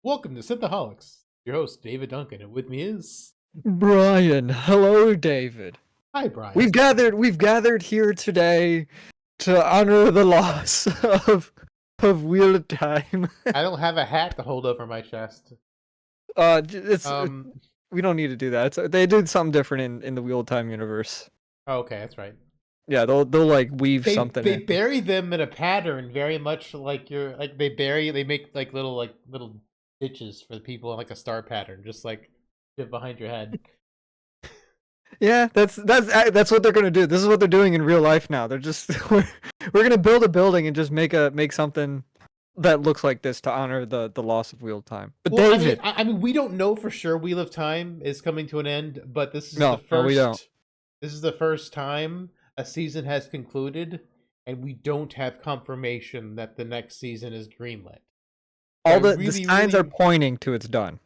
Welcome to Synthaholics. Your host, David Duncan, and with me is... Brian, hello, David. Hi, Brian. We've gathered here today to honor the loss of Wheel of Time. I don't have a hat to hold over my chest. It's Um, we don't need to do that. They did something different in the Wheel of Time universe. okay, that's right. Yeah, they'll like weave They something they in. bury them in a pattern, very much like they make little ditches for the people in like a star pattern, just like behind your head. Yeah, that's what they're gonna do. This is what they're doing in real life now. They're just we're gonna build a building and just make something that looks like this to honor the loss of Wheel of Time. But Well, David, I mean, we don't know for sure. Wheel of Time is coming to an end, but no, we don't. This is the first time a season has concluded, and we don't have confirmation that the next season is greenlit. All the signs are pointing to it's done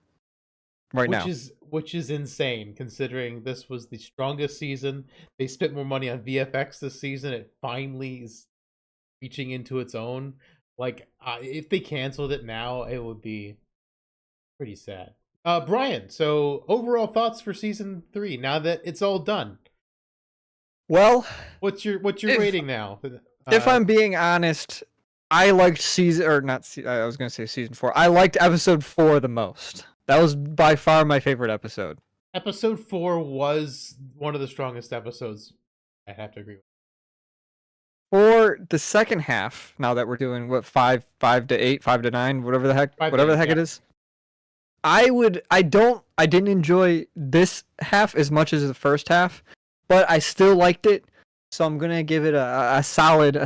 right now. Which is insane considering this was the strongest season. They spent more money on VFX this season. It finally is reaching into its own. Like, if they canceled it now, it would be pretty sad. Brian, so overall thoughts for season 3 now that it's all done? Well, What's your rating now? If I'm being honest, I liked I was gonna say season 4. I liked episode 4 the most. That was by far my favorite episode. Episode 4 was one of the strongest episodes. I have to agree with. For the second half, now that we're doing what 5 to 8, 5 to 9, whatever the heck it is. I didn't enjoy this half as much as the first half, but I still liked it. So I'm gonna give it a solid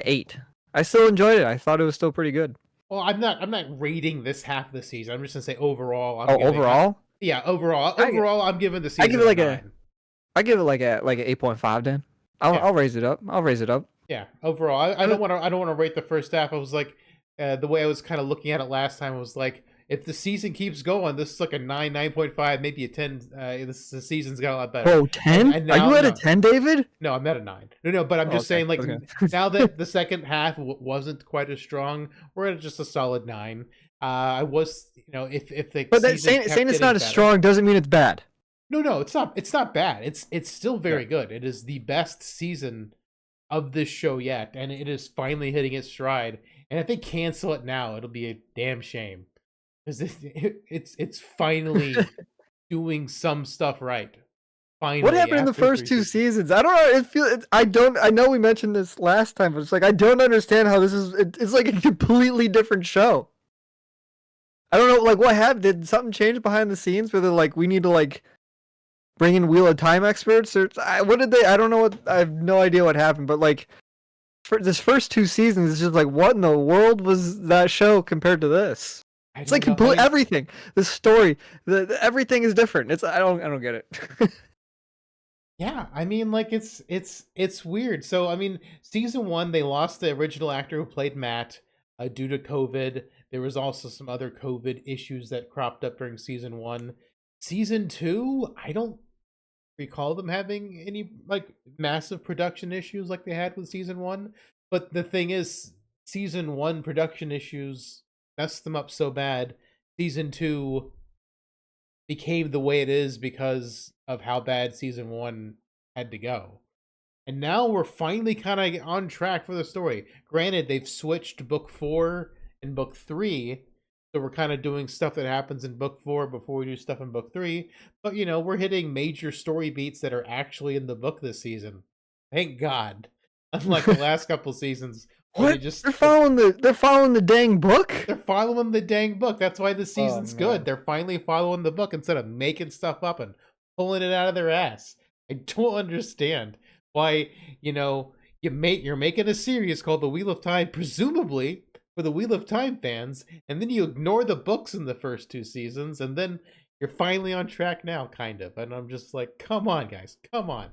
8. I still enjoyed it. I thought it was still pretty good. Well, I'm not rating this half of the season. I'm just gonna say overall. Overall? Yeah, overall, I'm giving the season. I give it like a 8.5. Then I'll raise it up. Yeah, overall, I don't want to rate the first half. I was like, the way I was kind of looking at it last time was like, if the season keeps going, this is like a 9.5, maybe a 10. The season's got a lot better. Oh, 10? Are you at a 10, David? No, I'm at a 9. No, but I'm just saying, like, now that the second half wasn't quite as strong, we're at just a solid 9. I was, if the but saying it's not as strong doesn't mean it's bad. No, it's not. It's not bad. It's still very good. It is the best season of this show yet, and it is finally hitting its stride. And if they cancel it now, it'll be a damn shame, because it's finally doing some stuff right. Finally, what happened in the first 2 seasons? I don't know. I know we mentioned this last time, but it's like I don't understand how this is. It's like a completely different show. I don't know, like what happened? Did something change behind the scenes where they're like, we need to like bring in Wheel of Time experts, or what did they? I don't know. I have no idea what happened, but like for this first 2 seasons, it's just like, what in the world was that show compared to this? It's like everything. The story, everything is different. I don't get it. Yeah, I mean, like it's weird. So I mean, season 1 they lost the original actor who played Matt due to COVID. There was also some other COVID issues that cropped up during season 1. Season 2, I don't recall them having any like massive production issues like they had with season 1. But the thing is, season 1 production issues messed them up so bad. Season 2 became the way it is because of how bad season 1 had to go. And now we're finally kind of on track for the story. Granted, they've switched book 4 and book 3, so we're kind of doing stuff that happens in book 4 before we do stuff in book 3. But we're hitting major story beats that are actually in the book this season. Thank God. Unlike the last couple seasons. What? They're following the dang book? They're following the dang book. That's why the season's good. They're finally following the book instead of making stuff up and pulling it out of their ass. I don't understand why, you're making a series called The Wheel of Time, presumably for the Wheel of Time fans, and then you ignore the books in the first 2 seasons, and then you're finally on track now, kind of. And I'm just like, come on, guys, come on.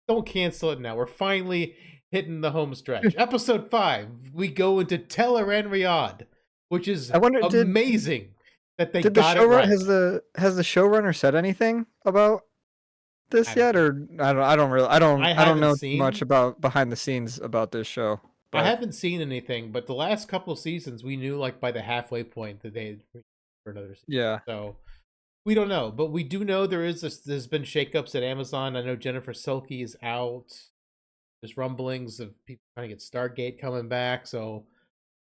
Don't cancel it now. We're finally hitting the home stretch. Episode 5, we go into Teleran Riyadh, which is amazing that they got it right. Has the showrunner said anything about this yet, or I don't know much about behind the scenes about this show. But I haven't seen anything, but the last couple of seasons we knew like by the halfway point that they for another season. Yeah. So we don't know, but we do know there's been shakeups at Amazon. I know Jennifer Silke is out. There's rumblings of people trying to get Stargate coming back. So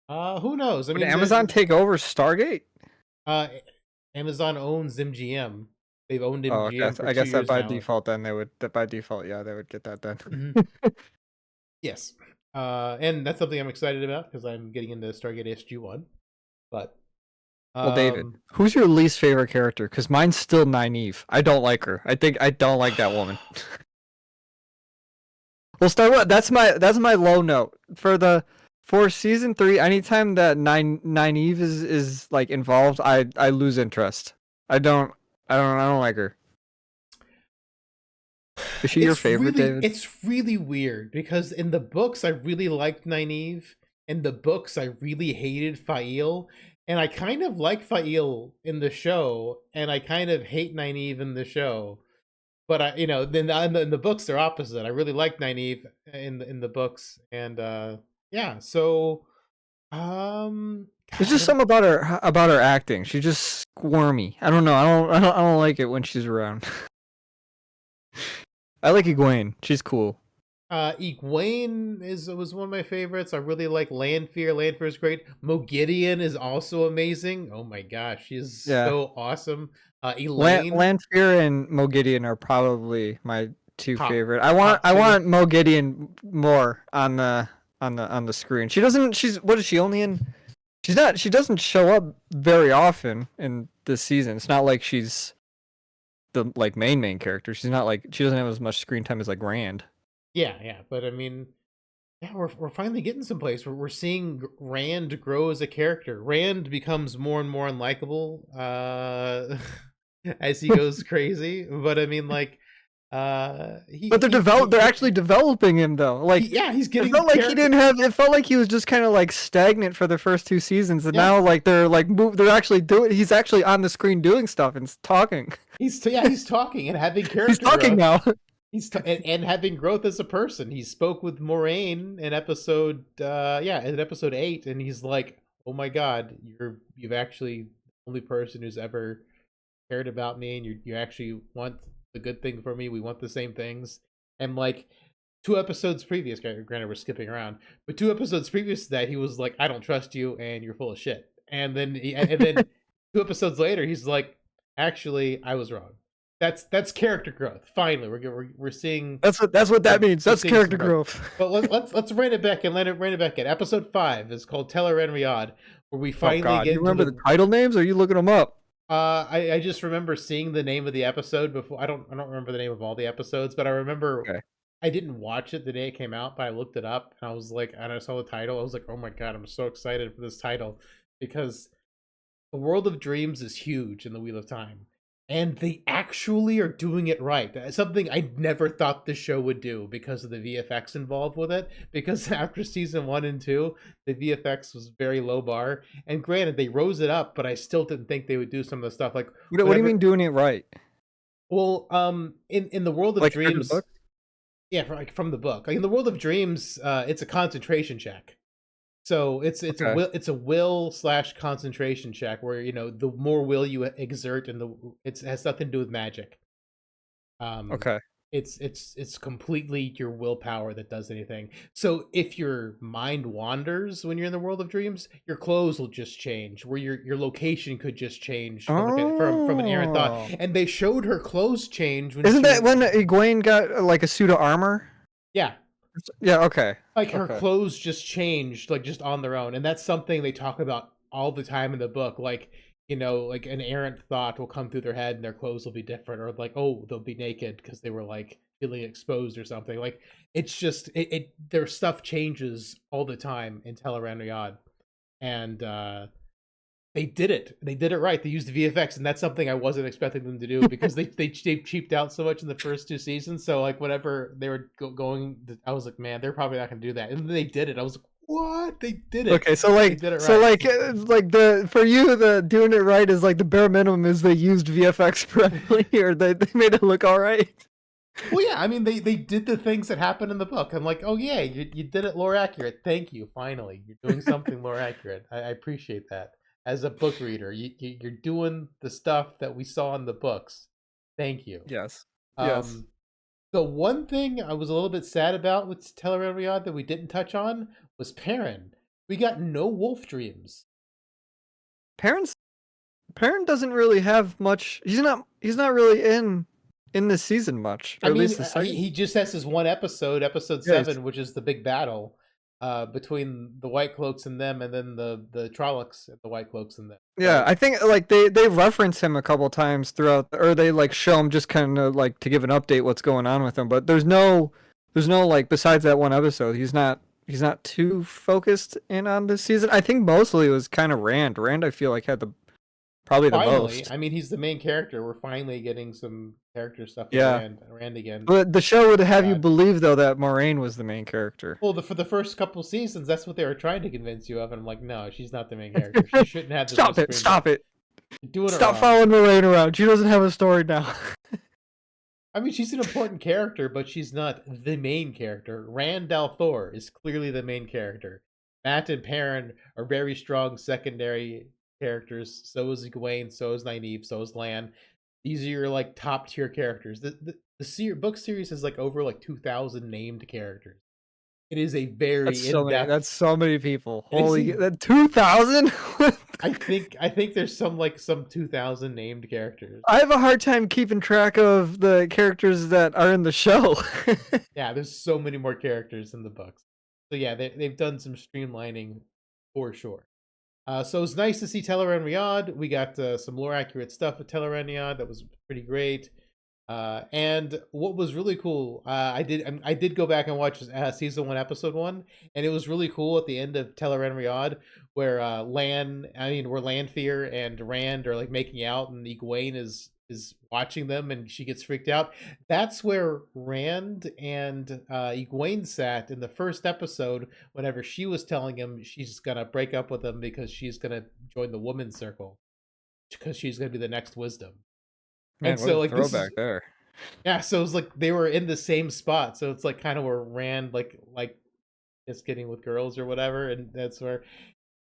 who knows? I Would mean, Amazon take over Stargate? uh, Amazon owns MGM. They've owned Oh, okay. MGM for I two guess that years by now. default, then they would. That by default, yeah, they would get that then. Mhm. Yes. And that's something I'm excited about because I'm getting into Stargate SG-1. But Well, David, um, who's your least favorite character? Because mine's still Nynaeve. I don't like her. I don't like that woman. We'll start with that's my low note for season 3. Anytime that Nynaeve is like involved, I lose interest. I don't like her. Is she your favorite, David? it's really weird because in the books I really liked Nynaeve. In the books I really hated Fail. And I kind of like Fail in the show, and I kind of hate Nynaeve in the show. But then in the books they're opposite. I really like Nynaeve in the books, and yeah. So, There's God, I just don't. something about her acting. She's just squirmy. I don't know. I don't like it when she's around. I like Egwene. She's cool. Egwene was one of my favorites. I really like Lanfear. Lanfear is great. Mogideon is also amazing. Oh my gosh, she's Yeah. so awesome. Elaine, Lanfear and Mogideon are probably my two top favorite. top I two. want Mogideon more on the screen. She's what is she only in? She doesn't show up very often in this season. It's not like she's the like main character. She's not like she doesn't have as much screen time as like Rand. Yeah, yeah, but I mean, yeah, we're finally getting someplace. We're seeing Rand grow as a character. Rand becomes more and more unlikable as he goes crazy. But I mean, like, But they're actually developing him though. Like yeah, he's it getting felt like he character. didn't have. It felt like he was just kind of like stagnant for the first 2 seasons, and Yeah, now like they're actually doing. He's actually on the screen doing stuff and talking. he's talking and having He's character talking growth. now. And having growth as a person. He spoke with Moraine in episode in episode 8, and he's like, "Oh my God, you've actually the only person who's ever cared about me, and you actually want the good thing for me. We want the same things." And like 2 episodes previous, granted we're skipping around, but 2 episodes previous to that, he was like, "I don't trust you, and you're full of shit." And then 2 episodes later, he's like, "Actually, I was wrong." That's character growth. Finally, we're seeing That's what that means. we're That's seeing some character growth. growth. But let's rein it back and rein it back in. Episode 5 is called Teller and Riyadh, where we Oh finally God, get you into remember the title names? Or are you looking them up? I just remember seeing the name of the episode before. I don't remember the name of all the episodes, but I remember Okay. I didn't watch it the day it came out, but I looked it up and I was like, and I saw the title. I was like, oh my God, I'm so excited for this title because the World of Dreams is huge in the Wheel of Time. And they actually are doing it right. That's something I never thought the show would do because of the VFX involved with it. Because after season 1 and 2, the VFX was very low bar. And granted, they rose it up, but I still didn't think they would do some of the stuff like What do you mean doing it right? Well, in the World of Like compared to the Dreams, book? yeah, from the book. Like in the World of Dreams, it's a concentration check. So Okay. it's a will / concentration check where the more will you exert and it has nothing to do with magic. Um, Okay. it's completely your willpower that does anything. So if your mind wanders when you're in the World of Dreams, your clothes will just change. Where your location could just change from from an errant thought. Oh. And they showed her clothes change when Isn't that when Egwene got like a suit of armor? yeah. Yeah. Okay. Like her Okay. clothes just changed like just on their own, and that's something they talk about all the time in the book. Like like an errant thought will come through their head and their clothes will be different, or like, oh, they'll be naked because they were like feeling exposed or something. Like it's just their stuff changes all the time in Teleran Riyadh. And they did it. They did it right. They used the VFX, and that's something I wasn't expecting them to do because they cheaped out so much in the first 2 seasons. So like whenever they were going, I was like, man, they're probably not going to do that. And then they did it. I was like, what? They did it. Okay, so They like, did it so right. like the for you the doing it right is like the bare minimum is they used VFX correctly or they made it look all right. Well, yeah, I mean, they did the things that happened in the book. I'm like, oh yeah, you did it lore accurate. Thank you. Finally, you're doing something lore accurate. I appreciate that. as a book reader. You're doing the stuff that we saw in the books. Thank you. Yes. Yes. Um, the one thing I was a little bit sad about with Teleran Riyadh that we didn't touch on was Perrin. We got no wolf dreams. Parents Perrin doesn't really have much. He's not really in this season much, I or at mean, least the second. he just has his one episode, episode Yes. 7, which is the big battle between the White Cloaks and them, and then the Trollocs and the White Cloaks and them. Yeah, I think like they reference him a couple times throughout, or they like show him just kind of like to give an update what's going on with him. But there's no like besides that one episode, he's not too focused in on this season. I think mostly it was kind of Rand. Rand, I feel like had probably the Finally, most. I mean, he's the main character. We're finally getting some character stuff with Yeah, Rand again. but the show would have you God. believe though that Moraine was the main character. Well, for the first couple seasons, that's what they were trying to convince you of, and I'm like, no, she's not the main character. She shouldn't have this much Stop it! screen Stop time. it! You're doing it Stop wrong. following Moraine around. She doesn't have a story now. I mean, she's an important character, but she's not the main character. Rand al'Thor is clearly the main character. Matt and Perrin are very strong secondary characters. So is Egwene, so is Nynaeve, so is Lan. These are your like top tier characters. The book series has like over like 2,000 named characters. It is a very in depth. That's so many people. Holy, that 2,000. I think there's some 2,000 named characters. I have a hard time keeping track of the characters that are in the show. Yeah, there's so many more characters in the books. So yeah, they've done some streamlining for sure. So it's nice to see Teleran Riyadh. We got some lore accurate stuff with Teleran Riyadh that was pretty great. And what was really cool, I did go back and watch season 1, episode 1, and it was really cool at the end of Teleran Riyadh where where Lanfear and Rand are like making out, and Egwene is watching them, and she gets freaked out. That's where Rand and Egwene sat in the first episode whenever she was telling him she's gonna break up with him because she's gonna join the woman's circle because she's gonna be the next wisdom. Man, And what so a like throwback there. yeah, so it was like they were in the same spot. So it's like kind of where Rand like is getting with girls or whatever, and that's where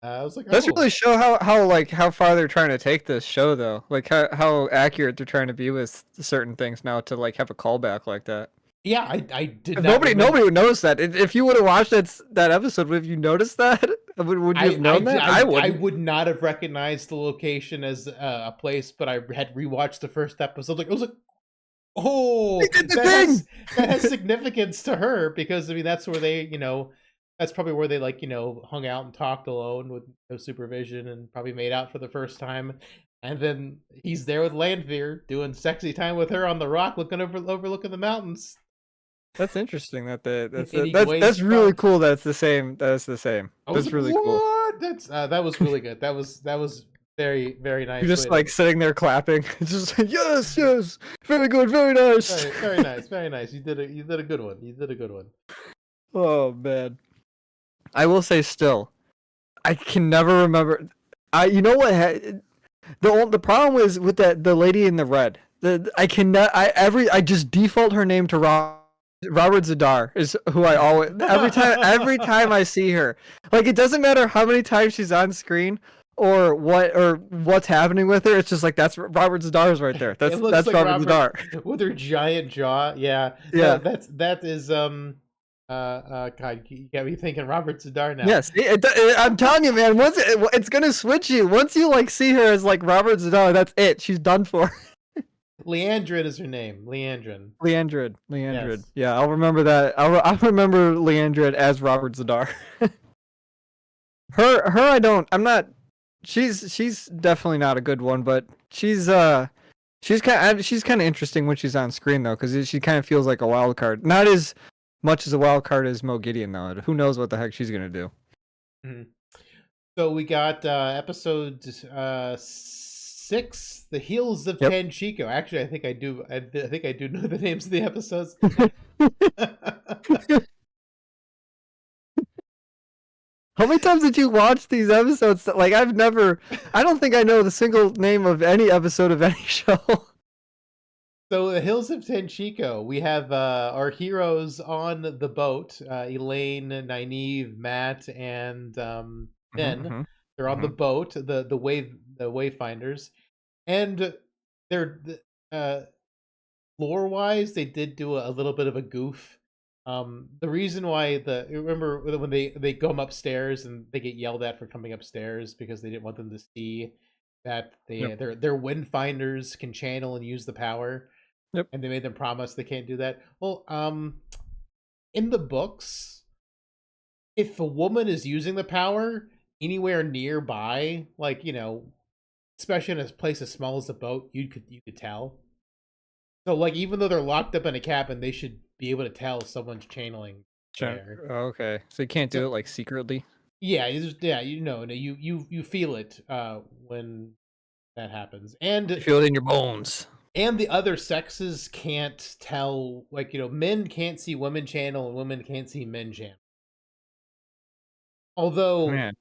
I was like, Does oh, really show how far they're trying to take this show though. Like how accurate they're trying to be with certain things now to like have a callback like that. yeah, I did If not. nobody would notice that. If you would have watched that episode, would you notice that? Would you have known that? I would. I would not have recognized the location as a place, but I had rewatched the first episode. Like I was like, oh, They did the thing! that has significance to her because I mean that's where they that's probably where they hung out and talked alone with no supervision and probably made out for the first time. And then he's there with Lanfear doing sexy time with her on the rock, overlooking the mountains. That's interesting. Egwene's That's really spot. cool. That's the same. That's the same. I was That's like, really cool. what? That was really good. That was very very nice. You're just like sitting there clapping. It's just like yes, yes, very good, very nice. very nice, very nice. You did a good one. You did a good one. Oh man, I will say still, I can never remember. You know what? The problem is with the lady in the red. I cannot. I just default her name to Robert Zadar is who I always every time I see her. Like it doesn't matter how many times she's on screen or what's happening with her. It's just like that's Robert Zadar's right there. That's like Robert Zadar with her giant jaw. Yeah, yeah. That is God, you got me thinking Robert Zadar now. Yes, I'm telling you, man. Once it's gonna switch you. Once you like see her as like Robert Zadar, that's it. She's done for. Leandrin is her name. Leandrin. Leandrid. Yes. Yeah, I'll remember that. I'll remember Leandrid as Robert Zadar. I don't. I'm not. She's definitely not a good one, but she's kind of interesting when she's on screen though, because she kind of feels like a wild card. Not as much as a wild card as Mo Gideon though. Who knows what the heck she's gonna do? Mm-hmm. So we got episode 6, The Heels of Tanchico. Actually, I think I do know the names of the episodes. How many times did you watch these episodes? Like I don't think I know the single name of any episode of any show. So the Hills of Tanchico, we have our heroes on the boat, Elaine, Nynaeve, Matt, and Ben. They're on the boat, the wayfinders, and they're uh lore wise, they did do a little bit of a goof. The reason why remember when they come upstairs and they get yelled at for coming upstairs because they didn't want them to see that Yep. their wind finders can channel and use the power, Yep. and they made them promise they can't do that. Well, in the books, if a woman is using the power anywhere nearby, like especially in a place as small as a boat, you could tell. So, like, even though they're locked up in a cabin, they should be able to tell someone's channeling there. Okay, so you can't do So, it like secretly. yeah, you feel it when that happens, You feel it in your bones. and the other sexes can't tell. Like, men can't see women channel, and women can't see men channel. Although, Man,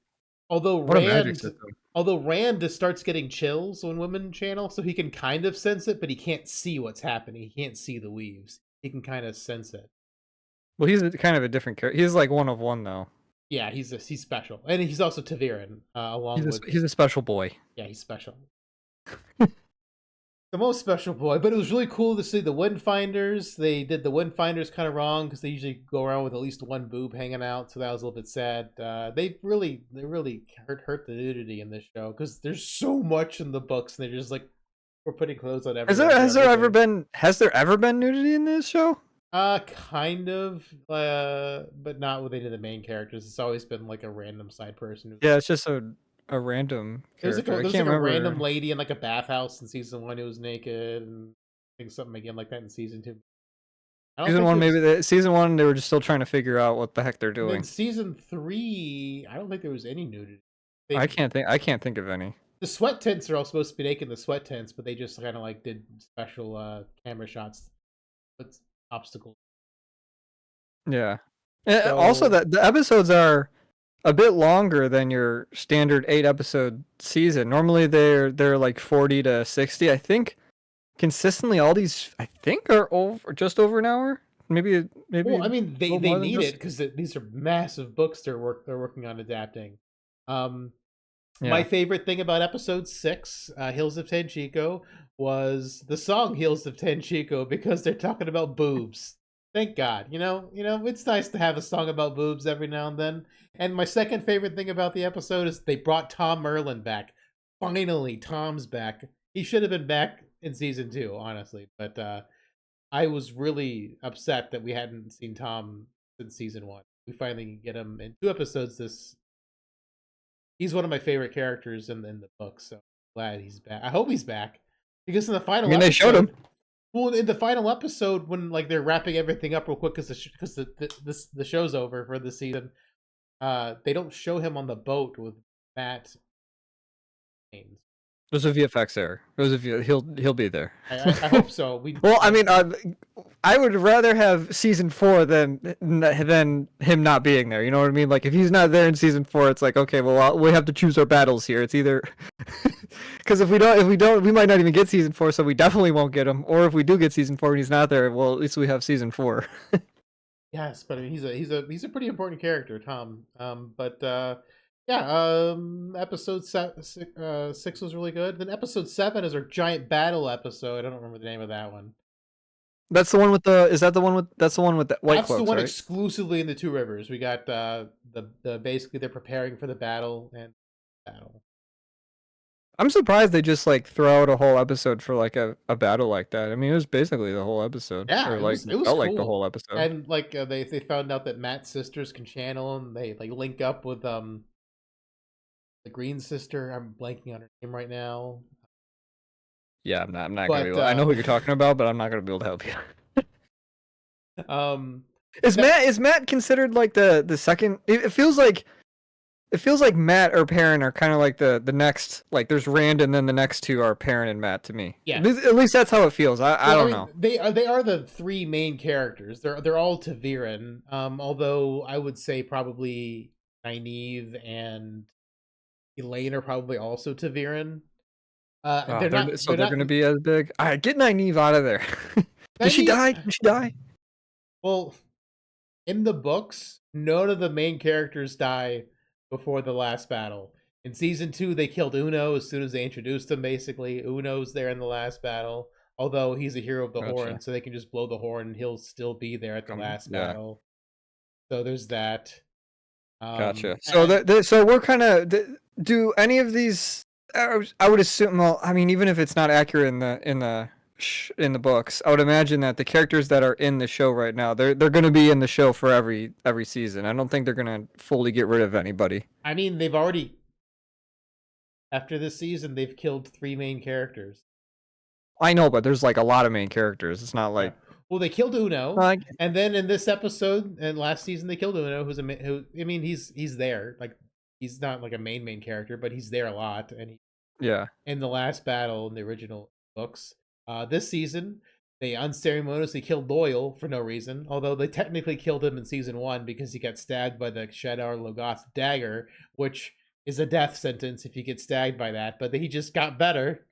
although what a magic Rand, system. although Rand just starts getting chills when women channel, so he can kind of sense it, but he can't see what's happening. He can't see the weaves. He can kind of sense it. Well, he's kind of a different character. He's like one of one though. Yeah, he's special, and he's also Taviran, along with He's a special boy. yeah, he's special, the most special boy. But it was really cool to see the Windfinders. They did the Windfinders kind of wrong because they usually go around with at least one boob hanging out, so that was a little bit sad. They really hurt the nudity in this show because there's so much in the books, and they're just like we're putting clothes on everyone. Has there ever been nudity in this show? Kind of, but not with any of the main characters. It's always been like a random side person. Yeah, it's just a random character. There I was can't like a remember. random lady in like a bathhouse in season 1 who was naked, and I think something again like that in season 2. I don't Season think one, there's. maybe season one, they were just still trying to figure out what the heck they're And then doing. season 3, I don't think there was any nudity. I can't think of any. The sweat tents are all supposed to be naked in the sweat tents, but they just kind of like did special camera shots with obstacles. Yeah. And also, So that the episodes are a bit longer than your standard 8 episode season. Normally they're like 40 to 60. I think consistently all these are over just over an hour. Maybe well, I mean, a little they more than need just it because these are massive books they're working on adapting. Um, My yeah. favorite thing about episode 6, Hills of Tenchico, was the song Hills of Tenchico because they're talking about boobs. Thank God. It's nice to have a song about boobs every now and then. And my second favorite thing about the episode is they brought Tom Merlin back. Finally, Tom's back. He should have been back in season 2, honestly. But I was really upset that we hadn't seen Tom since season 1. We finally get him in 2 episodes this. He's one of my favorite characters in the book, so glad he's back. I hope he's back because in the I final mean, episode, they showed him. well, in the final episode when like they're wrapping everything up real quick because the show's over for the season, they don't show him on the boat with Matt. There's a VFX error. He'll be there. I hope so. Well, I mean, I would rather have season 4 than him not being there. You know what I mean? Like if he's not there in season 4, it's like okay, well we have to choose our battles here. It's either because if we don't, we might not even get season 4, so we definitely won't get him. Or if we do get season 4 and he's not there, well at least we have season 4. Yes, but I mean he's a pretty important character, Tom. But yeah, episode 6 was really good. Then episode 7 is our giant battle episode. I don't remember the name of that one. That's the one with the. Is that the one with? That's the one with the white That's cloaks, the one right? exclusively in the Two Rivers. We got the basically they're preparing for the battle and battle. I'm surprised they just like throw out a whole episode for like a battle like that. I mean, it was basically the whole episode, Yeah, or it like was it was felt like the cool. whole episode. And like they found out that Matt's sisters can channel, and they like link up with the Green sister. I'm blanking on her name right now. Yeah, I'm not But gonna be able. I know who you're talking about, but I'm not gonna be able to help you. um, Is Matt considered like the second? It feels like Matt or Perrin are kind of like the next. Like there's Rand, and then the next two are Perrin and Matt to me. Yeah. At least that's how it feels. I don't know. They are the 3 main characters. They're all Taviran. Although I would say probably Nynaeve and Elaine are probably also Taviran. They're not. So they're gonna be as big. All right, get Nynaeve out of there. Did she die? Did she die? Well, in the books, none of the main characters die before the last battle. In season 2, they killed Uno as soon as they introduced him. Basically, Uno's there in the last battle, although he's a hero of the horn, Gotcha. so they can just blow the horn and he'll still be there at the last Yeah. battle. So there's that. Gotcha. So And so we're kind of do any of these? I would assume. Well, I mean, even if it's not accurate in the books, I would imagine that the characters that are in the show right now, they're going to be in the show for every season. I don't think they're going to fully get rid of anybody. I mean, they've already, after this season, they've killed 3 main characters. I know, but there's like a lot of main characters. It's not like well, they killed Uno, and then in this episode and last season they killed Uno, who I mean, he's there, like he's not like a main character, but he's there a lot, and yeah. In the last battle in the original books, this season they unceremoniously killed Loyal for no reason, although they technically killed him in season 1 because he got stabbed by the Shadar Logoth dagger, which is a death sentence if you get stabbed by that, but he just got better.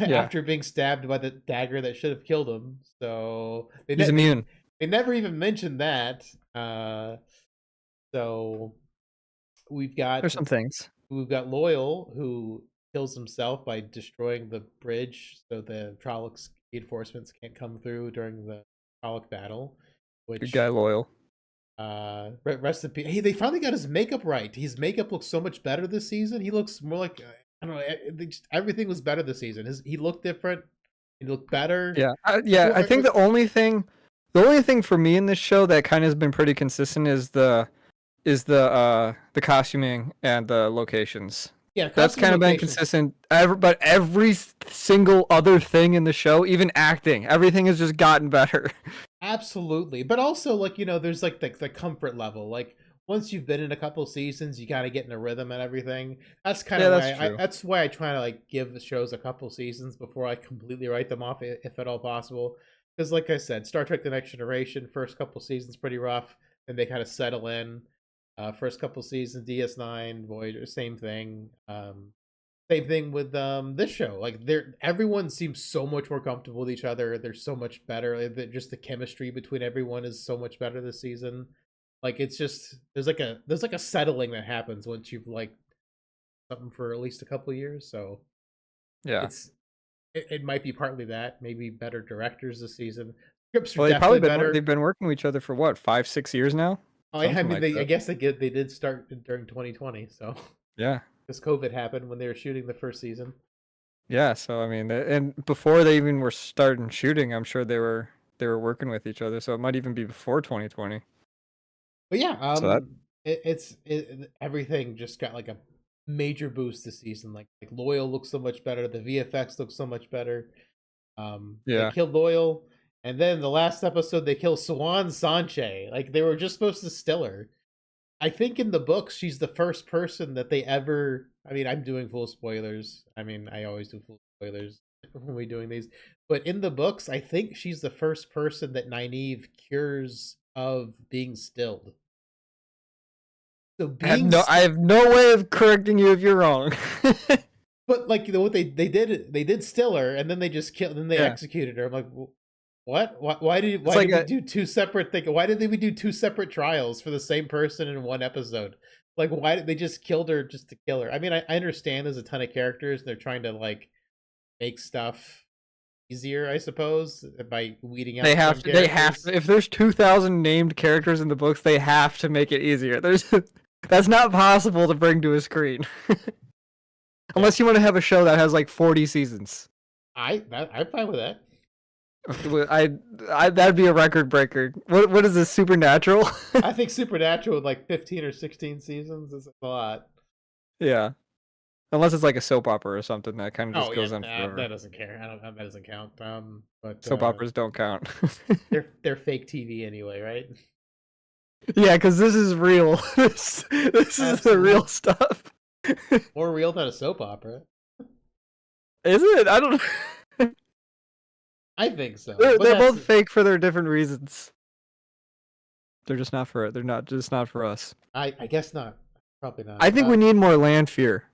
Yeah. After being stabbed by the dagger that should have killed him. So he's immune. They never even mentioned that. So we've got there's some things. We've got Loyal, who kills himself by destroying the bridge so the Trollocs reinforcements can't come through during the Trolloc battle. Which Good guy, Loyal. Rest in peace. Hey, they finally got his makeup right. His makeup looks so much better this season. He looks more like I don't know. Everything was better this season. He looked different. He looked better. Yeah, I think the only thing for me in this show that kind of has been pretty consistent is the costuming and the locations. Yeah, that's kind of been consistent. But every single other thing in the show, even acting, everything has just gotten better. Absolutely, but also like there's like the comfort level. Like once you've been in a couple seasons, you gotta get in a rhythm and everything. That's kind of that's why I try to like give the shows a couple seasons before I completely write them off, if at all possible. Because like I said, Star Trek: The Next Generation, first couple seasons pretty rough, and they kind of settle in. First couple seasons, DS9, Voyager, same thing. Same thing with this show. Like everyone seems so much more comfortable with each other. They're so much better. Just the chemistry between everyone is so much better this season. Like it's just there's like a settling that happens once you've like something for at least a couple of years. So yeah, it might be partly that, maybe better directors this season. Scripts are well, definitely better. They've been working with each other for what, 5-6 years now. Oh, yeah, I mean, I guess they did start during 2020. So yeah, because COVID happened when they were shooting the first season. Yeah, so I mean, and before they even were starting shooting, I'm sure they were working with each other. So it might even be before 2020. But yeah, so everything just got like a major boost this season. Like Loyal looks so much better. The VFX looks so much better. They killed Loyal, and then the last episode they kill Swan Sanche. Like they were just supposed to still her. I think in the books she's the first person that they ever. I mean, I'm doing full spoilers. I mean, I always do full spoilers when we're doing these. But in the books, I think she's the first person that Nynaeve cures of being stilled. So I have no way of correcting you if you're wrong. But like what they did still her, and then they just killed, and then they executed her. I'm like, what? Why did we do two separate things? Why did we do 2 separate trials for the same person in one episode? Like, why did they just killed her just to kill her? I mean, I understand there's a ton of characters, and they're trying to like make stuff easier, I suppose, by weeding out. They have to. If there's 2,000 named characters in the books, they have to make it easier. That's not possible to bring to a screen. Unless you want to have a show that has like 40 seasons. I'm fine with that. That'd be a record breaker. What is this, Supernatural? I think Supernatural with like 15 or 16 seasons is a lot. Yeah. Unless it's like a soap opera or something that kind of just goes on forever. That doesn't care. That doesn't count. But soap operas don't count. they're fake TV anyway, right? Yeah, because this is real. This is the real stuff. More real than a soap opera. Is it? I don't know. I think so. They're both fake for their different reasons. They're just not for it. They're not just not for us. I guess not. Probably not. I think we need more land fear.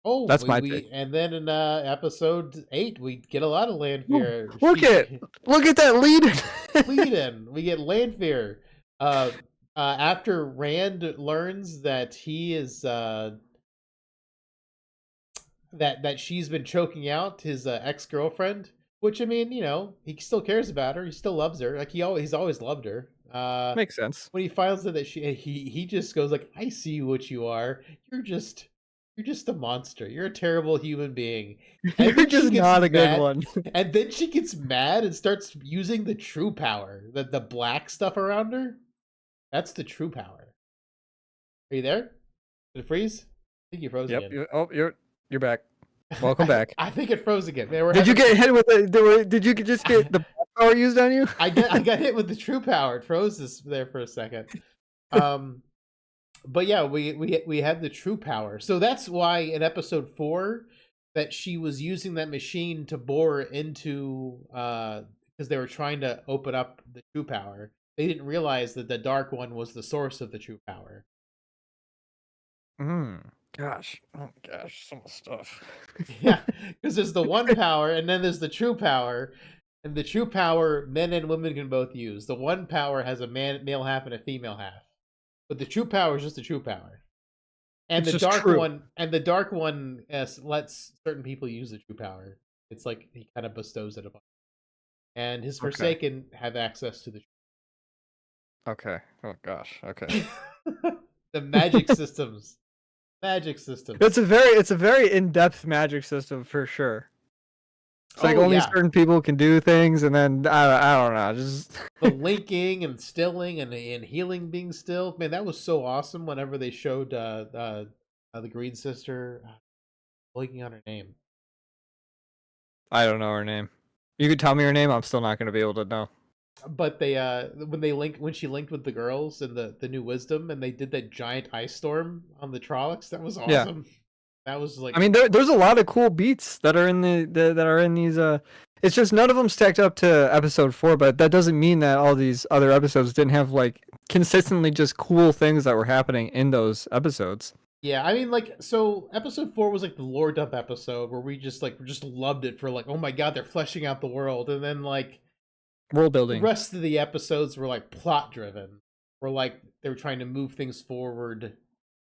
Oh, that's my take. And then in episode 8, we get a lot of land fear. Look at that lead in. We get land fear. After Rand learns that he is that she's been choking out his ex girlfriend, which I mean, he still cares about her. He still loves her. Like he's always loved her. Makes sense. When he finds out that he just goes like, "I see what you are. You're just you're just a monster. You're a terrible human being." And You're then she just gets not a good mad. one. And then she gets mad and starts using the true power, the black stuff around her. That's the true power. Are you there? Did it freeze? I think you froze Yep. again. You're back. Welcome back. I think it froze again. Man, we're Did you having. get hit with did you just get the power used on you? I got hit with the true power. It froze this there for a second. Um, but yeah, we had the true power. So that's why in episode 4 that she was using that machine to bore into because they were trying to open up the true power. They didn't realize that the dark one was the source of the true power. Gosh. Oh my gosh, so much stuff. Yeah, because there's the one power and then there's the true power. And the true power men and women can both use. The one power has a male half and a female half. But the true power is just the true power. And It's the just dark true. one lets certain people use the true power. It's like he kind of bestows it upon. And his Okay. Forsaken have access to the Okay. Oh gosh. Okay. the magic systems. Magic systems. It's a very in-depth magic system for sure. It's like Oh only yeah. certain people can do things, and then I don't know, just The linking and stilling and healing being stilled. Man, that was so awesome whenever they showed the Green Sister blinking on her name. I don't know her name. You could tell me her name, I'm still not gonna be able to know. But they when she linked with the girls and the new wisdom and they did that giant ice storm on the Trollocs, that was Yeah. awesome. That was like I mean, there's a lot of cool beats that are in that are in these. It's just none of them stacked up to episode 4, but that doesn't mean that all these other episodes didn't have like consistently just cool things that were happening in those episodes. yeah, I mean like so episode 4 was like the lore dump episode where we just loved it for like, oh my god, they're fleshing out the world, and then like World the building. rest of the episodes were like plot driven. Were like they were trying to move things forward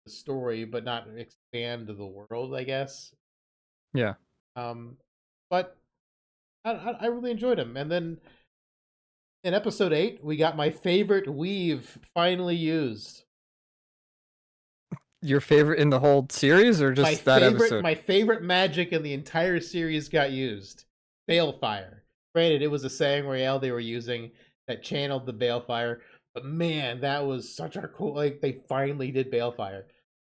the story but not expand the world, I guess. Yeah. But I really enjoyed him. And then in episode 8, we got my favorite weave finally used. Your favorite in the whole series, or just that episode? My favorite magic in the entire series got used. Balefire. Granted, it was a saying Royale they were using that channeled the Balefire, but man, that was such a cool. Like they finally did Balefire.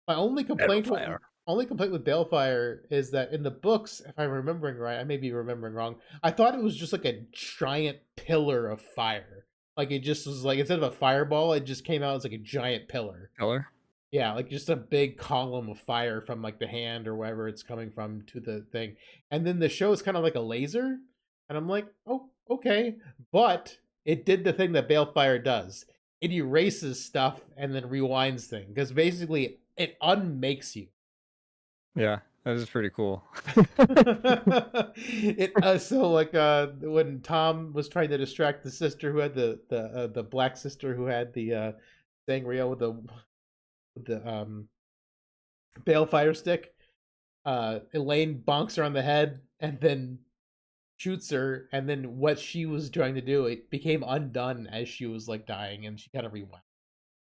My only complaint with Balefire is that in the books, if I'm remembering right, I may be remembering wrong. I thought it was just like a giant pillar of fire. Like it just was like instead of a fireball, it just came out as like a giant pillar. Color. Yeah, like just a big column of fire from like the hand or wherever it's coming from to the thing. And then the show is kind of like a laser. And I'm like, oh, okay. But it did the thing that Balefire does. It erases stuff and then rewinds things. Because basically it unmakes you. Yeah, that is pretty cool. So like when Tom was trying to distract the sister who had the black sister who had the sangria with the balefire stick. Elaine bonks her on the head and then shoots her, and then what she was trying to do, it became undone as she was like dying, and she kind of rewound.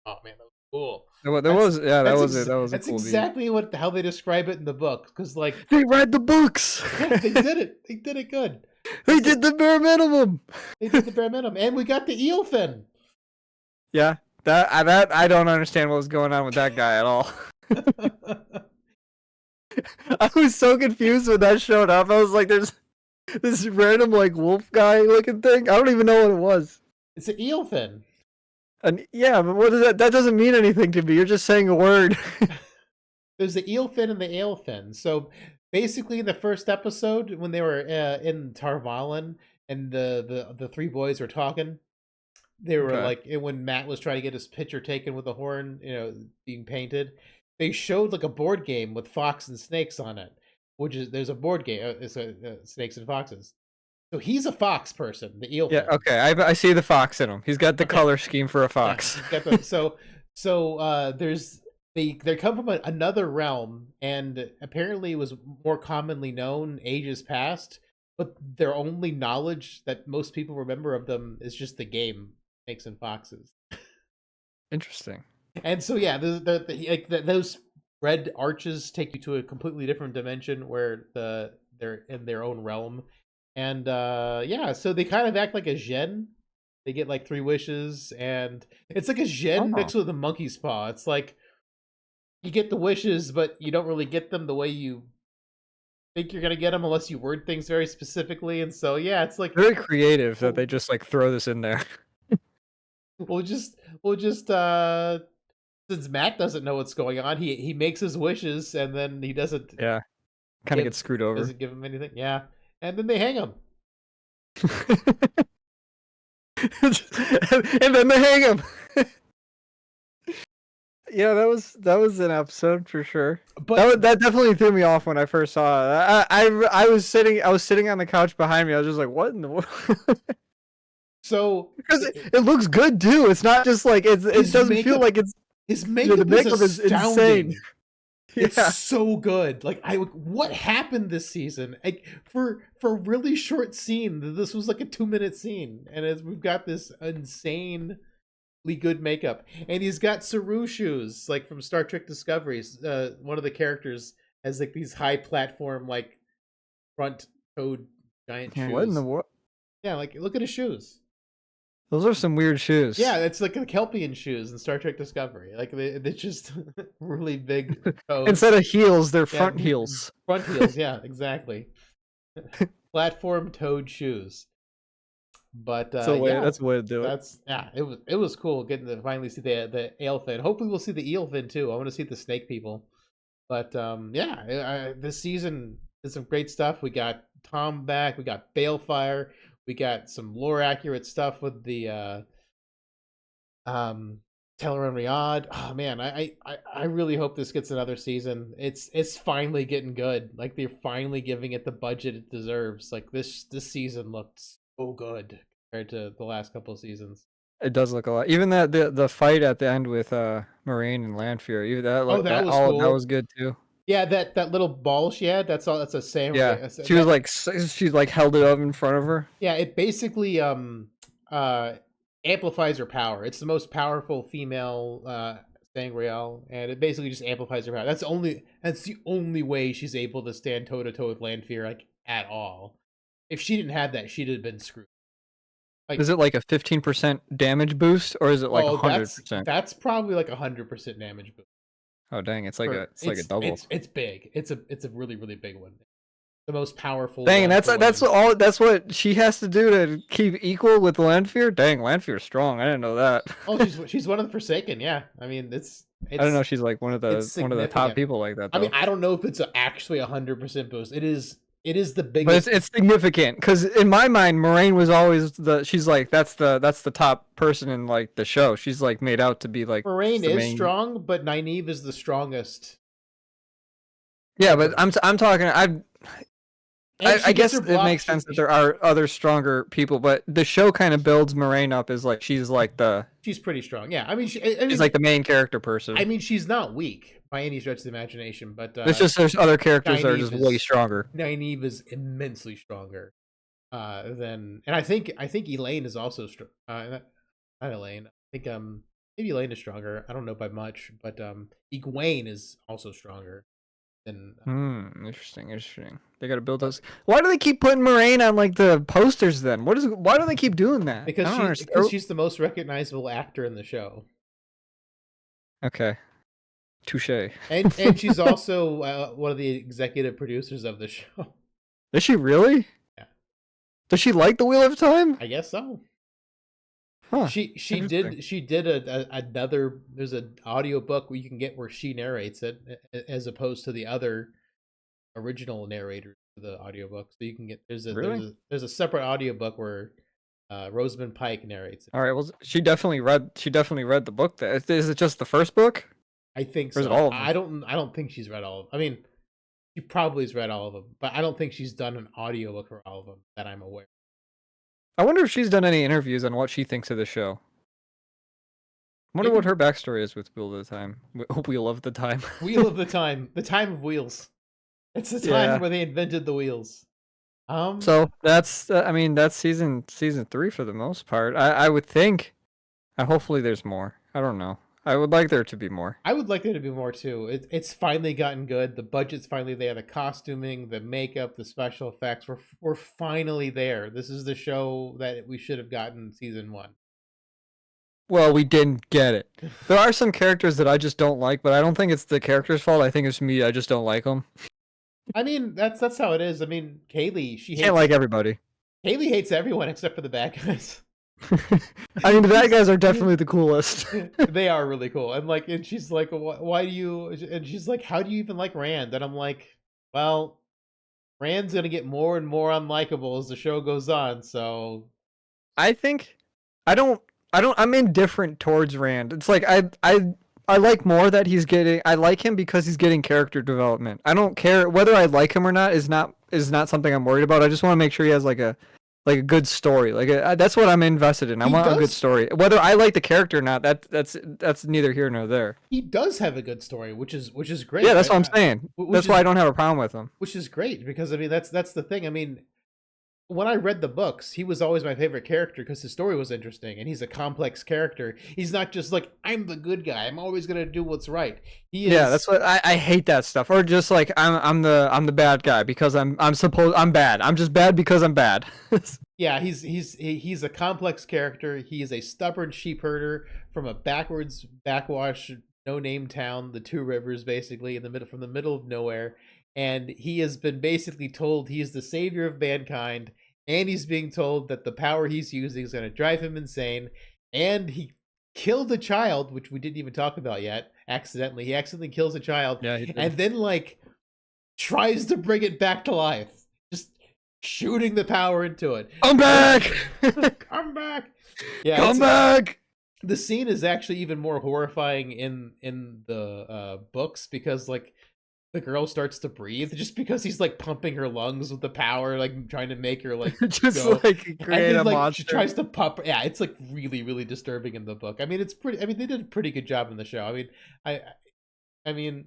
Oh man, that was cool. There was, yeah, that was it. That was a That's cool beat. exactly how they describe it in the book. Because like They read the books. yeah, they did it. They did it good. They did the bare minimum. They did the bare minimum, and we got the eel fin. Yeah, that I don't understand what was going on with that guy at all. I was so confused when that showed up. I was like, "There's this random like wolf guy looking thing. I don't even know what it was." It's an eel fin. And yeah, but what does that? That doesn't mean anything to me. You're just saying a word. There's the eel fin and the ale fin. So basically, in the first episode, when they were in Tarvalin and the three boys were talking, they were Okay. like when Matt was trying to get his picture taken with the horn, being painted. They showed like a board game with fox and snakes on it, which is there's a board game. It's snakes and foxes. So he's a fox person, the eel Yeah, fin. okay. I see the fox in him. He's got the Okay, color scheme for a yeah, fox. he's got the there's they come from another realm, and apparently it was more commonly known ages past, but their only knowledge that most people remember of them is just the game Snakes and Foxes. Interesting. And so yeah, those red arches take you to a completely different dimension where they're in their own realm. And yeah, so they kind of act like a Zhen. They get like 3 wishes, and it's like a Zhen Oh, mixed with a monkey's paw. It's like you get the wishes, but you don't really get them the way you think you're gonna get them unless you word things very specifically. And so yeah, it's like very creative that well, they just like throw this in there. we'll just since Matt doesn't know what's going on, he makes his wishes and then he doesn't Yeah, kind of give gets screwed over. doesn't give him anything. Yeah, and then they hang him. And then they hang him. Yeah, that was an episode for sure. But That definitely threw me off when I first saw it. I was sitting on the couch behind me. I was just like, what in the world? so Because it looks good too. It's not just like it his doesn't feel makeup like it's his the makeup is makeup is insane. astounding. It's Yeah. so good. Like what happened this season? Like for a really short scene, this was like a 2-minute scene, and as we've got this insanely good makeup, and he's got Saru shoes like from Star Trek Discoveries. One of the characters has like these high platform like front toed giant Yeah, what in the shoes. world? Yeah, like look at his shoes. Those are some weird shoes. Yeah, it's like the Kelpian shoes in Star Trek Discovery. Like they're just really big toes. Instead of heels, they're Yeah, front heels. front heels. Yeah, exactly. Platform toed shoes. But yeah, That's a way to do it. that's yeah. It was cool getting to finally see the eel fin. Hopefully, we'll see the eel fin too. I want to see the snake people. But yeah, this season is some great stuff. We got Tom back. We got Balefire. We got some lore accurate stuff with the um Teller and Riyadh. Oh man, I really hope this gets another season. It's finally getting good. Like they're finally giving it the budget it deserves. Like this season looked so good compared to the last couple of seasons. It does look a lot. Even that the fight at the end with Moraine and Lanfear, even that Oh, like that that was all that cool. was good too. Yeah, that little ball she had. That's all. That's a samurai. Yeah, she was like she like held it up in front of her. Yeah, it basically uh amplifies her power. It's the most powerful female Sangreal, and it basically just amplifies her power. That's the only way she's able to stand toe to toe with Lanfear like at all. If she didn't have that, she'd have been screwed. Like Is it like a 15% damage boost or is it like oh, that's 100%? that's probably like 100% damage boost. Oh dang, For it's like a double. it's big. It's a really really big one. The most powerful Dang, one for women. that's what she has to do to keep equal with Lanfear. Dang, Lanfear's strong. I didn't know that. Oh, she's one of the Forsaken. Yeah, I mean I don't know. it's She's like it's one of the top significant. people like that I mean, though. I don't know if it's actually 100% boost. It is the But biggest. it's significant because in my mind, Moraine was always she's like that's the top person in like the show. She's like made out to be like Moraine the is main. strong, but Nynaeve is the strongest Yeah, of but them. I'm talking. And I she gets guess her it block. makes sense that there are other stronger people, but the show kind of builds Moraine up as like she's like She's pretty strong. Yeah, I mean, I she's mean, like the main character person. she's not weak by any stretch of the imagination, but It's just there's other characters that are just way stronger. Nynaeve is immensely stronger and I think Elaine is also strong. Not Elaine. I think maybe Elaine is stronger. I don't know by much, but Egwene is also stronger than Interesting. They got to build but those. Why do they keep putting Moraine on like the posters then? Why do they keep doing that? I don't understand. because she's the most recognizable actor in the show. Okay. Touche. And she's also one of the executive producers of the show. Is she really? Yeah, Does she like the Wheel of Time? I guess so. Huh. She did another. There's an audiobook where you can get where she narrates it as opposed to the other original narrator of the audiobook. So you can get Really? there's a separate audiobook where Rosamund Pike narrates it. All right. Well, she definitely read the book. Is it just the first book, I think or is it so. all of them? I don't think she's read all of them. I mean, she probably has read all of them, but I don't think she's done an audiobook for all of them that I'm aware. I wonder if she's done any interviews on what she thinks of the show. I wonder what Maybe her backstory is with Wheel of the Time. Wheel of the Time. Wheel of the time of wheels. It's the time Yeah. where they invented the wheels. So that's I mean that's season 3 for the most part. I would think. Hopefully there's more. I don't know. I would like there to be more. I would like there to be more too. It's finally gotten good. The budget's finally there. The costuming, the makeup, the special effects. We're finally there. This is the show that we should have gotten season 1. Well, we didn't get it. There are some characters that I just don't like, but I don't think it's the character's fault. I think it's me. I just don't like them. I mean, that's how it is. I mean, Kaylee, she Can't like everybody. Kaylee hates everyone except for the bad guys. I mean, the bad guys are definitely the coolest. They are really cool. And she's like, why do you? And she's like, how do you even like Rand? And I'm like, well, Rand's gonna get more and more unlikable as the show goes on. So I think I'm indifferent towards Rand. It's like I like more that he's getting. I like him because he's getting character development. I don't care whether I like him or not is not something I'm worried about. I just want to make sure he has like a good story. That's what I'm invested in. I want a good story. Whether I like the character or not, that's neither here nor there. He does have a good story, which is great. Yeah, that's what I'm saying. That's why I don't have a problem with him. Which is great because I mean that's the thing. I mean, when I read the books, he was always my favorite character because his story was interesting and he's a complex character. He's not just like, I'm the good guy. I'm always gonna do what's right. Yeah, that's what I hate that stuff. Or just like I'm the bad guy because I'm bad. I'm just bad because I'm bad. Yeah, he's a complex character. He is a stubborn sheep herder from a backwash, no name town, the Two Rivers, basically from the middle of nowhere. And he has been basically told he is the savior of mankind, and he's being told that the power he's using is going to drive him insane. And he killed a child, which we didn't even talk about yet. He accidentally kills a child, Yeah, he did. and then like tries to bring it back to life, just shooting the power into it. I'm back. Come back. Yeah, come back. The scene is actually even more horrifying in the books because like the girl starts to breathe just because he's like pumping her lungs with the power, like trying to make her like just go. like create a monster. She tries to pump. Yeah, it's like really, really disturbing in the book. I mean, they did a pretty good job in the show. I mean, I mean,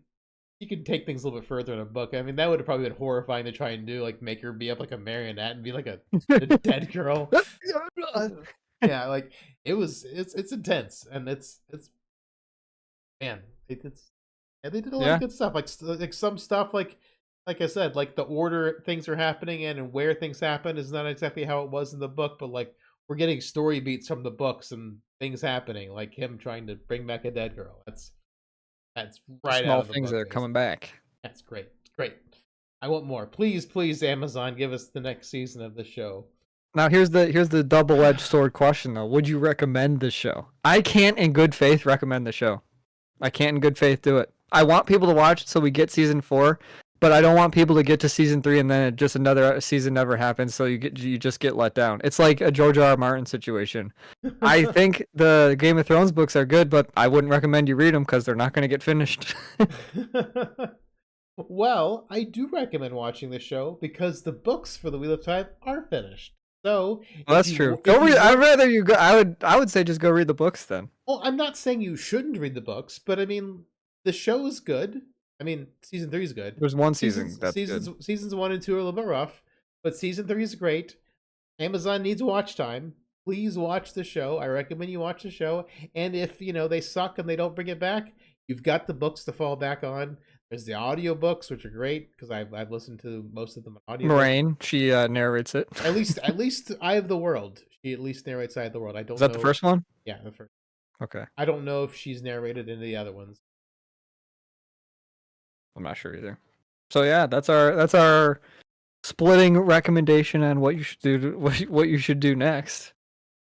you can take things a little bit further in a book. I mean, that would have probably been horrifying to try and do, like make her be up like a marionette and be like a dead girl. Yeah, like it's intense and it's man, and they did a lot of good stuff. Like some stuff, like I said, like the order things are happening in and where things happen is not exactly how it was in the book, but like we're getting story beats from the books and things happening, like him trying to bring back a dead girl. That's right. Small out of the things book, that are coming back. That's great. Great. I want more. Please, Amazon, give us the next season of the show. Now here's the double-edged sword question though. Would you recommend the show? I can't in good faith recommend the show. I can't in good faith do it. I want people to watch it so we get season 4, but I don't want people to get to season 3 and then just another season never happens, so you just get let down. It's like a George R. R. Martin situation. I think the Game of Thrones books are good, but I wouldn't recommend you read them because they're not going to get finished. Well, I do recommend watching the show because the books for the Wheel of Time are finished. So well, that's true. Go read. I'd rather you go. I would say just go read the books then. Well, I'm not saying you shouldn't read the books, but I mean the show is good. I mean season 3 is good. There's one season that's good. Seasons 1 and 2 are a little bit rough, but season 3 is great. Amazon needs watch time. Please watch the show. I recommend you watch the show. And if they suck and they don't bring it back, you've got the books to fall back on. There's the audiobooks, which are great because I've listened to most of them on audio. Moraine, she narrates it. At least Eye of the World. She at least narrates Eye of the World. I don't. Is that the first one? Yeah, the first. Okay. I don't know if she's narrated any of the other ones. I'm not sure either. So yeah, that's our splitting recommendation on what you should do. What you should do next.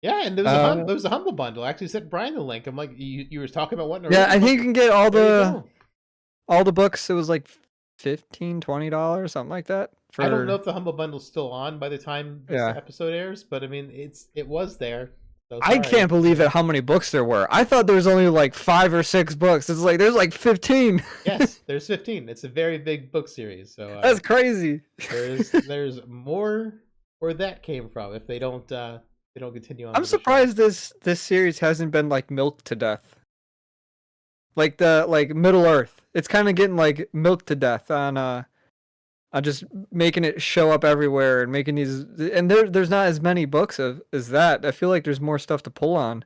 Yeah, and there was a Humble Bundle. I actually sent Brian the link. I'm like, you were talking about what? Yeah, I think you can get all the books. It was like $15-$20, something like that. I don't know if the Humble Bundle's still on by the time this episode airs, but I mean, it was there. So I can't believe how many books there were. I thought there was only like 5 or 6 books. It's like there's like 15. Yes, there's 15. It's a very big book series. So that's crazy. There's more where that came from. If they don't they don't continue on I'm with the show. surprised this series hasn't been like milked to death. Like the Middle Earth, it's kind of getting like milked to death on just making it show up everywhere and making these. And there's not as many books as that. I feel like there's more stuff to pull on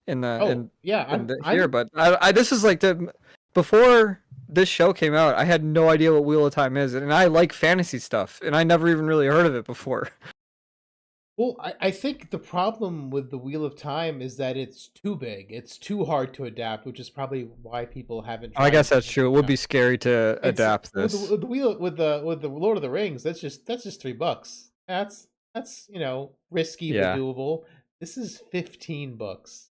in the Oh yeah, here. I'm But I this is like the before this show came out, I had no idea what Wheel of Time is, and I like fantasy stuff, and I never even really heard of it before. well. I think the problem with the Wheel of Time is that it's too big. It's too hard to adapt, which is probably why people haven't I tried guess to that's true. It finish would up. be scary to It's adapt with the, this. with the wheel with the Lord of the Rings. That's just $3. That's risky but Yeah, doable. This is 15 books.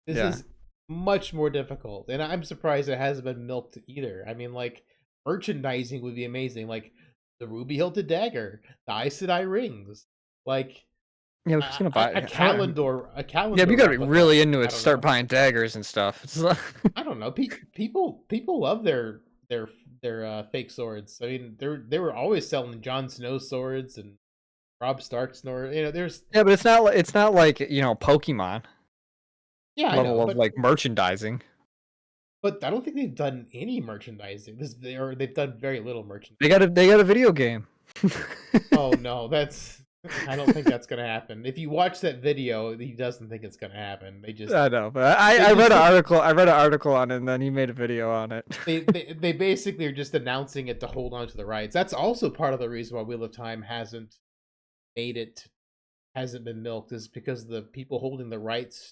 This yeah. is much more difficult, and I'm surprised it hasn't been milked either. I mean, like merchandising would be amazing, like the ruby hilted dagger, the Aes Sedai rings, like Yeah, who's a, gonna a, a buy? calendar a Yeah, but calendar you gotta be replica. really into I it to don't start know. buying daggers and stuff. It's like, I don't know. People love their fake swords. I mean, they were always selling Jon Snow swords and Rob Stark sword. There's yeah, but it's not like Pokemon yeah, I level know, of like merchandising. but I don't think they've done any merchandising. They've done very little They merchandising. got a video game. Oh no, that's I don't think that's gonna happen. If you watch that video, he doesn't think it's gonna happen. I know, but They I read just an article. I read an article on it, and then he made a video on it. they basically are just announcing it to hold on to the rights. That's also part of the reason why Wheel of Time made it hasn't been milked, is because the people holding the rights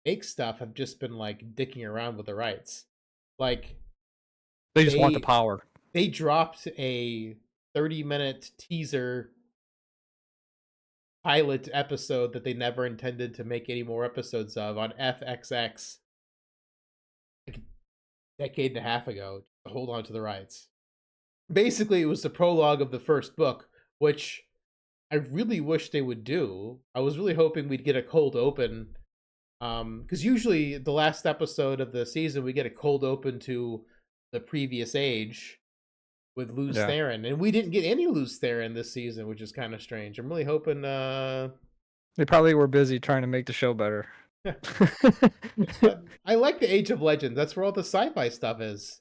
to make stuff have just been like dicking around with the rights. Like They just want the they power. they dropped a 30-minute teaser pilot episode that they never intended to make any more episodes of on FXX like a decade and a half ago to hold on to the rights. Basically, it was the prologue of the first book, which I really wish they would do. I was really hoping we'd get a cold open, because usually the last episode of the season we get a cold open to the previous age with Luz Yeah, Theron, and we didn't get any Luz Theron this season, which is kind of strange. I'm really hoping. they probably were busy trying to make the show better. But I like the Age of Legends. That's where all the sci-fi stuff is.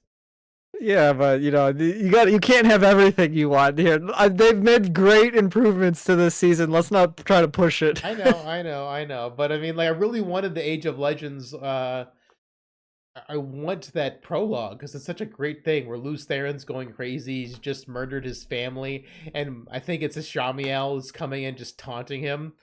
Yeah, but you can't have everything you want here. They've made great improvements to this season. Let's not try to push it. I know. But I mean, like, I really wanted the Age of Legends. I want that prologue because it's such a great thing where Luz Theron's going crazy. He's just murdered his family, and I think it's a Shamiel is coming in just taunting him,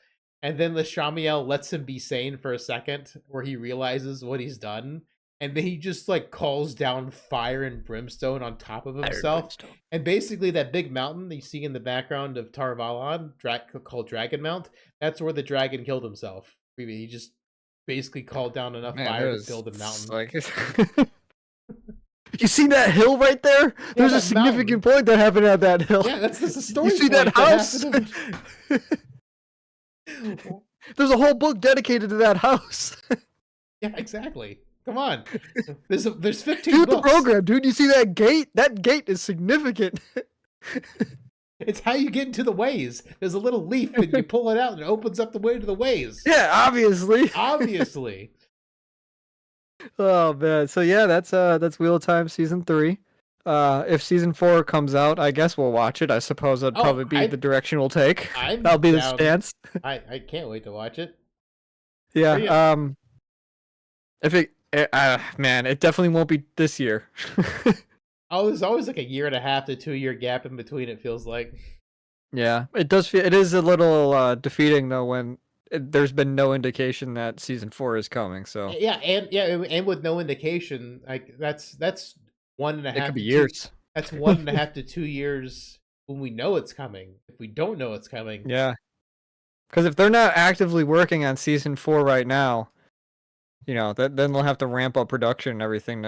and then the Shamiel lets him be sane for a second, where he realizes what he's done, and then he just like calls down fire and brimstone on top of Iron himself, Brimstone. and basically that big mountain that you see in the background of Tar Valon, called Dragon Mount, that's where the dragon killed himself. He just basically called down enough Man, fire to build a mountain. like you see that hill right there? Yeah, There's a that mountain. significant point that happened at that hill. Yeah, that's a You story see point that house? happened. There's a whole book dedicated to that house. Yeah, exactly. Come on. There's 15 Do the books. program, dude. You see that gate? That gate is significant. It's how you get into the ways. There's a little leaf and you pull it out and it opens up the way to the ways. Yeah, obviously. Obviously. Oh man. So yeah, that's Wheel of Time season 3. If season 4 comes out, I guess we'll watch it. I suppose that'd probably be the direction we'll take. I'm That'll be the down. stance. I can't wait to watch it. Yeah. Yeah. If man, it definitely won't be this year. Oh, there's always like a year and a half to 2 year gap in between, it feels like. Yeah, it does feel. It is a little defeating though when there's been no indication that season 4 is coming. So Yeah, and with no indication, like that's one and a it half could be to years. two. That's 1.5 to 2 years when we know it's coming. If we don't know it's coming, Yeah, because if they're not actively working on season 4 right now, then they'll have to ramp up production and everything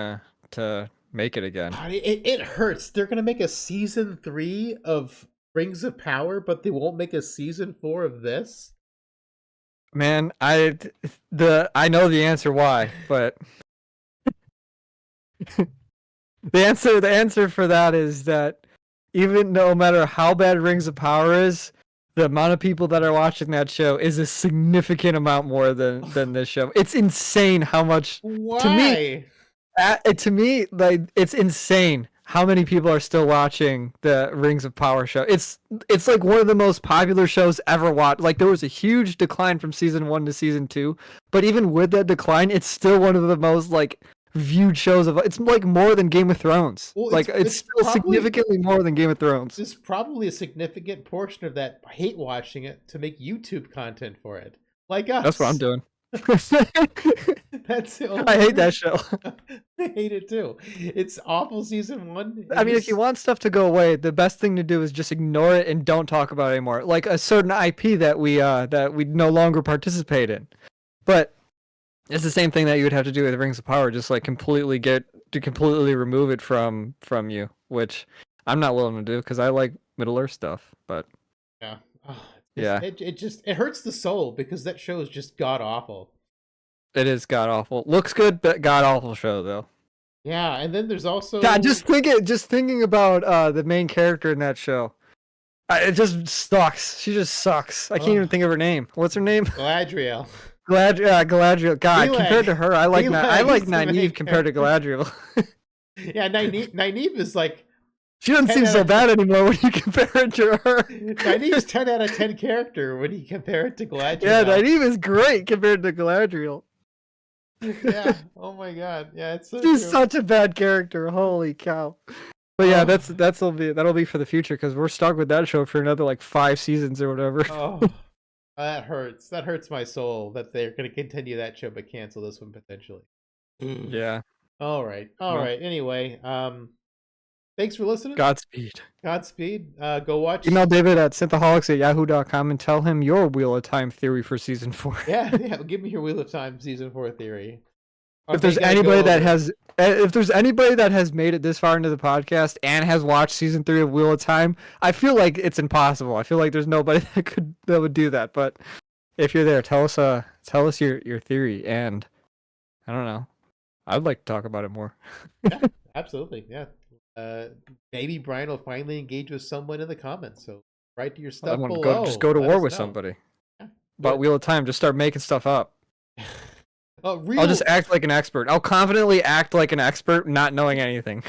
to make it again. God, it hurts. They're gonna make a season 3 of Rings of Power, but they won't make a season 4 of this. Man, I know the answer why, but the answer for that is that even no matter how bad Rings of Power is, the amount of people that are watching that show is a significant amount more than this show. It's insane how much. Why? To me, like it's insane how many people are still watching the Rings of Power show. It's like one of the most popular shows ever watched. Like there was a huge decline from season 1 to season 2, but even with that decline, it's still one of the most like viewed shows of. It's like more than Game of Thrones. Well, like it's still probably, significantly more than Game of Thrones. there's probably a significant portion of that hate watching it to make YouTube content for it, like us. That's what I'm doing. That's the only I hate that show. I hate it too. It's awful season 1. I mean, if you want stuff to go away, the best thing to do is just ignore it and don't talk about it anymore. Like a certain IP that we no longer participate in. But it's the same thing that you would have to do with Rings of Power, just like completely remove it from you, which I'm not willing to do because I like Middle Earth stuff. But yeah, yeah, it hurts the soul because that show is just god awful. It is god awful. Looks good, but god awful show though. Yeah, and then there's also just thinking about the main character in that show. It just sucks. She just sucks. I can't even think of her name. What's her name? Galadriel. Galadriel. God, Belag. compared to her, I like Nynaeve compared to Galadriel. Yeah, Nynaeve is like. She doesn't seem so bad anymore when you compare it to her. Nynaeve's 10 out of 10 character when you compare it to Galadriel. Yeah, Nynaeve is great compared to Galadriel. Yeah. Oh my god. Yeah, it's so she's true. such a bad character. Holy cow. But yeah, that'll be for the future because we're stuck with that show for another like 5 seasons or whatever. Oh, that hurts. That hurts my soul that they're going to continue that show but cancel this one potentially. Yeah. All right. Anyway, thanks for listening. Godspeed. Go watch. Email David at synthaholics@yahoo.com and tell him your Wheel of Time theory for season 4. Yeah. Give me your Wheel of Time season 4 theory. If there's anybody that has made it this far into the podcast and has watched season 3 of Wheel of Time, I feel like it's impossible. I feel like there's nobody that would do that. But if you're there, tell us your theory, and I don't know. I'd like to talk about it more. Yeah, absolutely. Yeah. Maybe Brian will finally engage with someone in the comments. So write to your stuff below. Just go to war with somebody. Yeah, about Wheel of Time. Just start making stuff up. I'll just act like an expert. I'll confidently act like an expert, not knowing anything.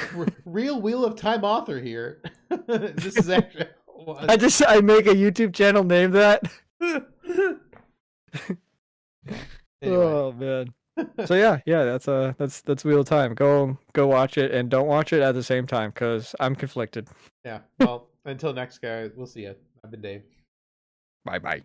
Real Wheel of Time author here. This is actually. I make a YouTube channel named that. Anyway. Oh man. So yeah, that's Wheel of Time. Go watch it and don't watch it at the same time because I'm conflicted. Yeah. Well, until next guy, we'll see you. I've been Dave. Bye.